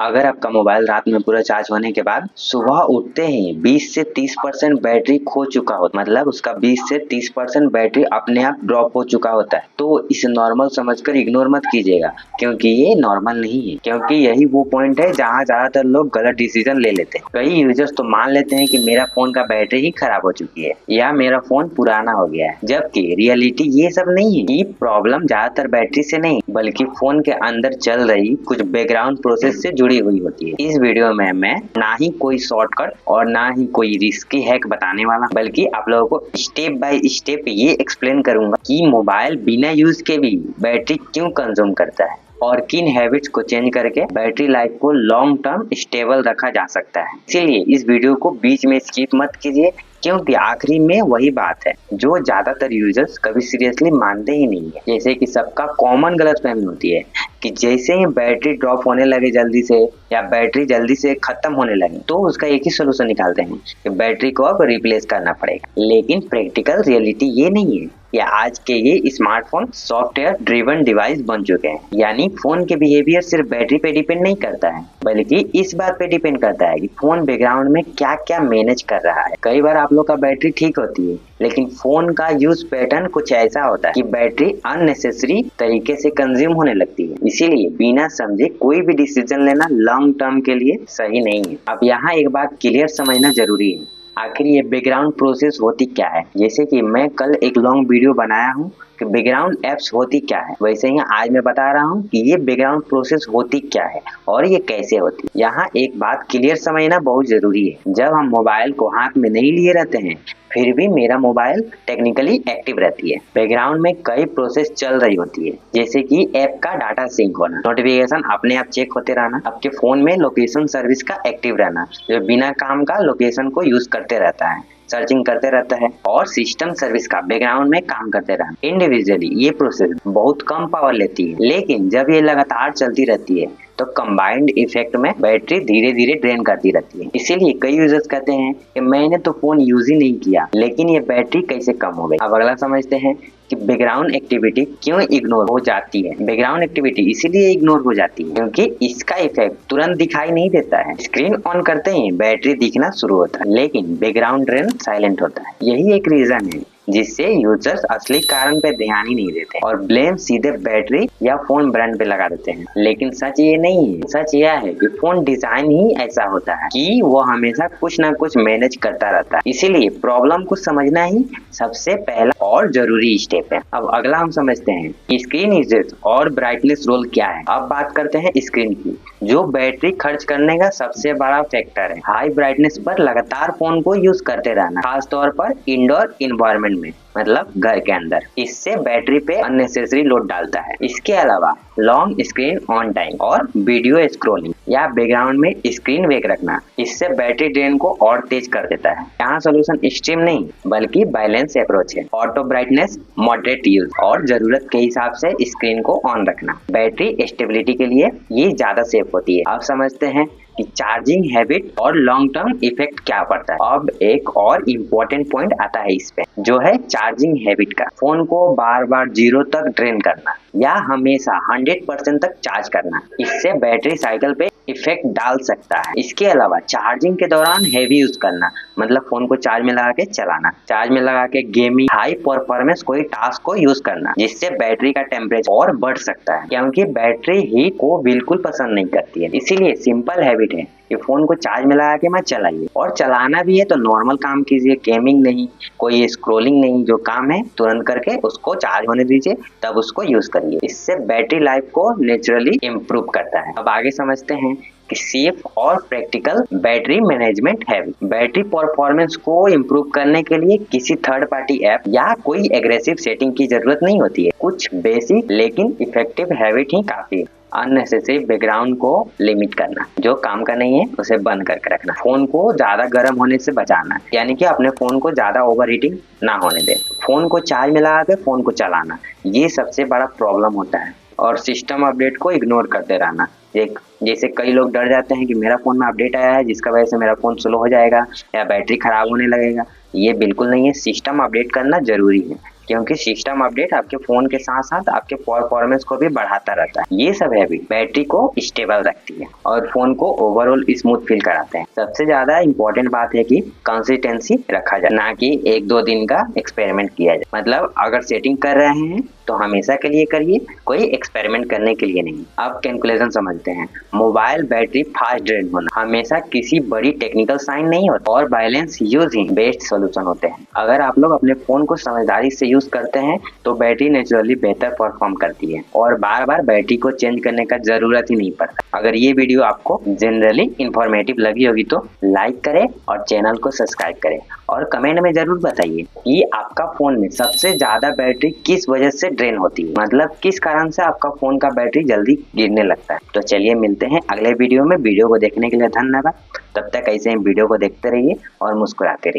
अगर आपका मोबाइल रात में पूरा चार्ज होने के बाद सुबह उठते ही 20 से 30% बैटरी खो चुका हो, मतलब उसका 20 से 30% बैटरी अपने आप ड्रॉप हो चुका होता है, तो इसे नॉर्मल समझकर इग्नोर मत कीजिएगा, क्योंकि ये नॉर्मल नहीं है। क्योंकि यही वो पॉइंट है जहाँ ज्यादातर लोग गलत डिसीजन ले लेते हैं। कई यूजर्स तो मान लेते हैं कि मेरा फोन का बैटरी ही खराब हो चुकी है या मेरा फोन पुराना हो गया है, जबकि रियलिटी ये सब नहीं है। ये प्रॉब्लम ज्यादातर बैटरी से नहीं बल्कि फोन के अंदर चल रही कुछ बैकग्राउंड प्रोसेस से जुड़ी हुई होती है। इस वीडियो में मैं ना ही कोई शॉर्टकट और ना ही कोई रिस्की हैक बताने वाला, बल्कि आप लोगों को स्टेप बाय स्टेप ये एक्सप्लेन करूंगा कि मोबाइल बिना यूज के भी बैटरी क्यों कंज्यूम करता है और किन हैबिट्स को चेंज करके बैटरी लाइफ को लॉन्ग टर्म स्टेबल रखा जा सकता है। इसीलिए इस वीडियो को बीच में स्किप मत कीजिए, क्योंकि आखिरी में वही बात है जो ज्यादातर यूजर्स कभी सीरियसली मानते ही नहीं है। जैसे कि सबका कॉमन गलतफहमी होती है कि जैसे ही बैटरी ड्रॉप होने लगे जल्दी से या बैटरी जल्दी से खत्म होने लगे तो उसका एक ही सोल्यूशन निकालते हैं कि बैटरी को अब रिप्लेस करना पड़ेगा। लेकिन प्रैक्टिकल रियलिटी ये नहीं है। या आज के ये स्मार्टफोन सॉफ्टवेयर ड्रिवन डिवाइस बन चुके हैं, यानी फोन के बिहेवियर सिर्फ बैटरी पे डिपेंड नहीं करता है, बल्कि इस बात पे डिपेंड करता है कि फोन बैकग्राउंड में क्या क्या मैनेज कर रहा है। कई बार आप लोग का बैटरी ठीक होती है, लेकिन फोन का यूज पैटर्न कुछ ऐसा होता है कि बैटरी अननेसेसरी तरीके से कंज्यूम होने लगती है। इसीलिए बिना समझे कोई भी डिसीजन लेना लॉन्ग टर्म के लिए सही नहीं है। अब यहाँ एक बात क्लियर समझना जरूरी है, आखिर ये बैकग्राउंड प्रोसेस होती क्या है। जैसे कि मैं कल एक लॉन्ग वीडियो बनाया हूँ कि बैकग्राउंड एप्स होती क्या है, वैसे ही आज मैं बता रहा हूँ कि ये बैकग्राउंड प्रोसेस होती क्या है और ये कैसे होती है। यहाँ एक बात क्लियर समझना बहुत जरूरी है। जब हम मोबाइल को हाथ में नहीं लिए रहते हैं फिर भी मेरा मोबाइल टेक्निकली एक्टिव रहती है। बैकग्राउंड में कई प्रोसेस चल रही होती है, जैसे कि ऐप का डाटा सिंक होना, नोटिफिकेशन अपने आप चेक होते रहना, आपके फोन में लोकेशन सर्विस का एक्टिव रहना जो बिना काम का लोकेशन को यूज करते रहता है, सर्चिंग करते रहता है, और सिस्टम सर्विस का बैकग्राउंड में काम करते रहना। इंडिविजुअली ये प्रोसेस बहुत कम पावर लेती है, लेकिन जब ये लगातार चलती रहती है तो कंबाइंड इफेक्ट में बैटरी धीरे धीरे ड्रेन करती रहती है। इसीलिए कई यूजर्स कहते हैं कि मैंने तो फोन यूज ही नहीं किया लेकिन ये बैटरी कैसे कम हो गई। अब अगला समझते हैं कि बैकग्राउंड एक्टिविटी क्यों इग्नोर हो जाती है। बैकग्राउंड एक्टिविटी इसीलिए इग्नोर हो जाती है क्योंकि इसका इफेक्ट तुरंत दिखाई नहीं देता है। स्क्रीन ऑन करते ही बैटरी दिखना शुरू होता है, लेकिन बैकग्राउंड ड्रेन साइलेंट होता है। यही एक रीजन है जिससे यूजर्स असली कारण पे ध्यान ही नहीं देते और ब्लेम सीधे बैटरी या फोन ब्रांड पे लगा देते हैं। लेकिन सच ये नहीं है। सच यह है कि फोन डिजाइन ही ऐसा होता है कि वो हमेशा कुछ ना कुछ मैनेज करता रहता है। इसीलिए प्रॉब्लम को समझना ही सबसे पहला और जरूरी स्टेप है। अब अगला हम समझते हैं कि स्क्रीन यूजेज और ब्राइटनेस रोल क्या है। अब बात करते हैं स्क्रीन की, जो बैटरी खर्च करने का सबसे बड़ा फैक्टर है। हाई ब्राइटनेस पर लगातार फोन को यूज करते रहना, खासतौर पर इंडोर इन्वायरमेंट में, मतलब घर के अंदर, इससे बैटरी पे अननेसेसरी लोड डालता है। इसके अलावा लॉन्ग स्क्रीन ऑन टाइम और वीडियो स्क्रॉलिंग या बैकग्राउंड में स्क्रीन वेक रखना, इससे बैटरी ड्रेन को और तेज कर देता है। यहाँ सोल्यूशन एक्सट्रीम नहीं बल्कि बैलेंस अप्रोच है। ऑटो ब्राइटनेस, मॉडरेट यूज और जरूरत के हिसाब से स्क्रीन को ऑन रखना बैटरी स्टेबिलिटी के लिए ये ज्यादा सेफ होती है। अब समझते हैं कि चार्जिंग हैबिट और लॉन्ग टर्म इफेक्ट क्या पड़ता है। अब एक और इम्पोर्टेंट पॉइंट आता है इस पे, जो है चार्जिंग हैबिट का। फोन को बार बार 0 तक ड्रेन करना या हमेशा 100% तक चार्ज करना, इससे बैटरी साइकिल पे इफेक्ट डाल सकता है। इसके अलावा चार्जिंग के दौरान हेवी यूज करना, मतलब फोन को चार्ज में लगा के चलाना, चार्ज में लगा के गेमिंग, हाई परफॉर्मेंस कोई टास्क को यूज करना, जिससे बैटरी का टेम्परेचर और बढ़ सकता है, क्योंकि बैटरी हीट को बिल्कुल पसंद नहीं करती है। इसीलिए सिंपल हैबिट है कि फोन को चार्ज में लगा के मत चलाइए, और चलाना भी है तो नॉर्मल काम कीजिए, गेमिंग नहीं, कोई स्क्रोलिंग नहीं। जो काम है तुरंत करके उसको चार्ज होने दीजिए, तब उसको यूज करिए। इससे बैटरी लाइफ को नेचुरली इम्प्रूव करता है। अब आगे समझते हैं कि सेफ और practical battery management habit. Battery performance को इम्प्रूव करने के लिए किसी थर्ड पार्टी ऐप या कोई एग्रेसिव सेटिंग की जरूरत नहीं होती है। कुछ बेसिक लेकिन इफेक्टिव हैबिट ही काफी है। अननेसेसरी बैकग्राउंड को लिमिट करना, जो काम का नहीं है उसे बंद करके रखना, फोन को ज्यादा गर्म होने से बचाना, यानी कि अपने फोन को ज्यादा ओवर हीटिंग ना होने दे, फोन को चार्ज में लगा के फोन को चलाना, ये सबसे बड़ा प्रॉब्लम होता है। और सिस्टम अपडेट को इग्नोर करते रहना। जैसे कई लोग डर जाते हैं कि मेरा फोन में अपडेट आया है जिसका वजह से मेरा फोन स्लो हो जाएगा या बैटरी खराब होने लगेगा। ये बिल्कुल नहीं है। सिस्टम अपडेट करना जरूरी है, क्योंकि सिस्टम अपडेट आपके फोन के साथ साथ आपके परफॉर्मेंस को भी बढ़ाता रहता है। ये सब हैबिट बैटरी को स्टेबल रखती है और फोन को ओवरऑल स्मूथ फील कराते हैं। सबसे ज्यादा इंपॉर्टेंट बात है कि कंसिस्टेंसी रखा जाए, ना कि 1-2 दिन का एक्सपेरिमेंट किया जाए। मतलब अगर सेटिंग कर रहे हैं तो हमेशा के लिए करिए, कोई एक्सपेरिमेंट करने के लिए नहीं। अब कैलकुलेशन समझते हैं। मोबाइल बैटरी फास्ट ड्रेन होना हमेशा किसी बड़ी टेक्निकल साइन नहीं होता और बैलेंस यूज ही बेस्ट सोल्यूशन होते हैं। अगर आप लोग अपने फोन को समझदारी से यूज करते हैं तो बैटरी नेचुरली बेहतर परफॉर्म करती है और बार बार बैटरी को चेंज करने का जरूरत ही नहीं पड़ता। अगर ये वीडियो आपको जनरली इंफॉर्मेटिव लगी होगी तो लाइक करें और चैनल को सब्सक्राइब करें और कमेंट में जरूर बताइए कि आपका फोन में सबसे ज्यादा बैटरी किस वजह से ड्रेन होती है, मतलब किस कारण से आपका फोन का बैटरी जल्दी गिरने लगता है। तो चलिए मिलते हैं अगले वीडियो में। वीडियो को देखने के लिए धन्यवाद। तब तक ऐसे ही वीडियो को देखते रहिए और मुस्कुराते रहिए।